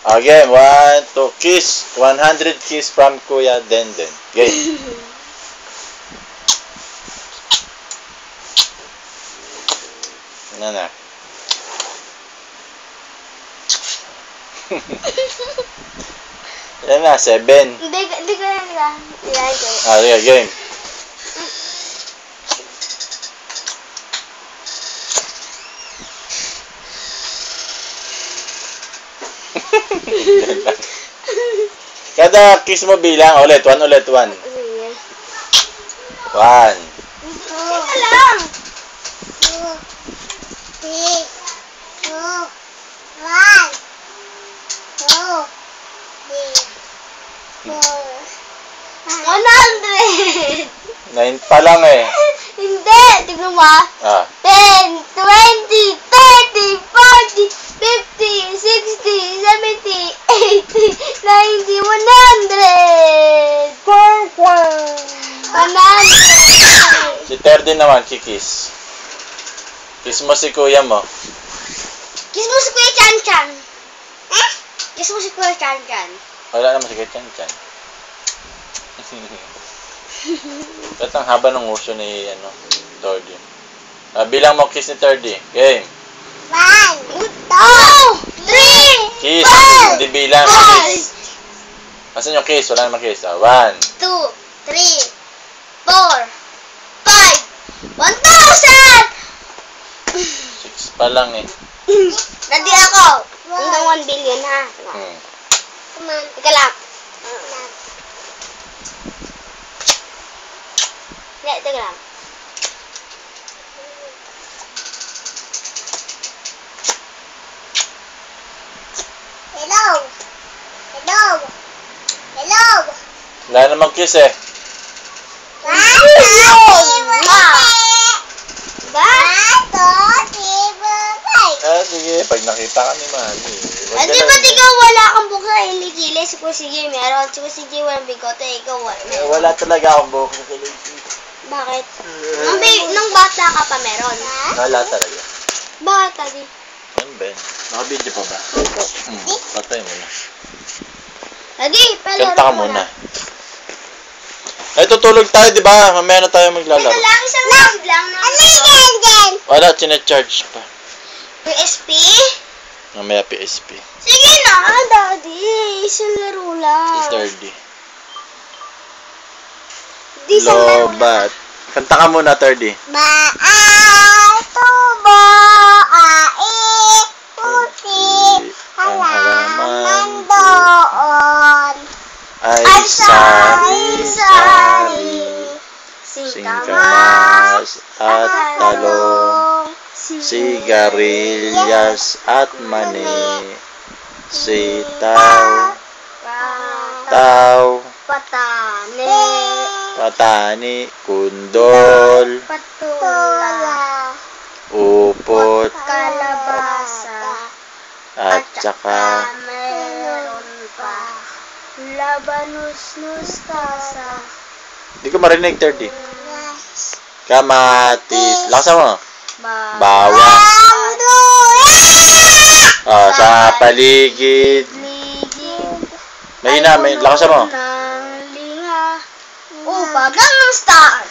Again, 1, 2, kiss. 100 kiss from Kuya Denden. Game. Ano na? Yan na, 7. Hindi ko yan. Sige, game. Kada kiss mo bilang ulit. 1 ulit. 1. 1. Ito lang. 2, 3, 2, 1, 2, 3, 4, 100. 9 pa lang eh. Hindi. Tignan mo. 10, 20, 30, 40, 50, 60, 70, 80, 90, 100. 100. Si Terdy naman, kiss. Kiss mo si kuya mo. Kiss mo si Kuya Chan Chan. Kiss mo si Kuya Chan Chan. Wala naman si Kuya Chan Chan. Ba't ang haba ng uso ni, Terdy? Bilang mo kiss ni Terdy. Game. 1, 2, 3, Kiss. Hindi bilang. Kiss. Asan yung kiss? Wala naman kiss. 1. 2, 3, 4, 5, 1,000! 6 pa lang eh. Nadi ako. Hanggang 1 billion ha. Teka lang. Teka lang. Hello. Hello. Hello. Wala naman kiss eh. Sige, pag nakita ka ni Mami. Hindi ba't ikaw wala kang buhok sa kilikili? Si Kuya CJ meron. Si Kuya CJ walang bigote. Ikaw meron. Wala talaga akong buhok sa kilikili. Bakit? Nung bata ka pa meron. Wala talaga. Bakit, Tadi? Ano ba? Naka-video pa ba? Patay mo na. Tadi, palaro Kanta ka muna. Ay, tutulog tayo, di ba? Mamaya na tayo maglalaro. Ito lang, isang round lang. Ano yan? Wala, charge pa. PSP? Mamaya PSP. Sige na, Daddy. Isang laro lang. Sturdy. Di isang laro lang. Lobat. Kanta ka muna, Turdy. Tubo, puti, halaman doon. Ay, sari-sari, singkamas at talong, sigarilyas at mani, sitaw, patani, kundol, patula, upot, kalabasa, at saka meron pa labanos, mustasa. Hindi ko marinig, 30. Kamatis. Lakasan mo. Bawang. Sa paligid. May lakasan mo. Gangnam Style.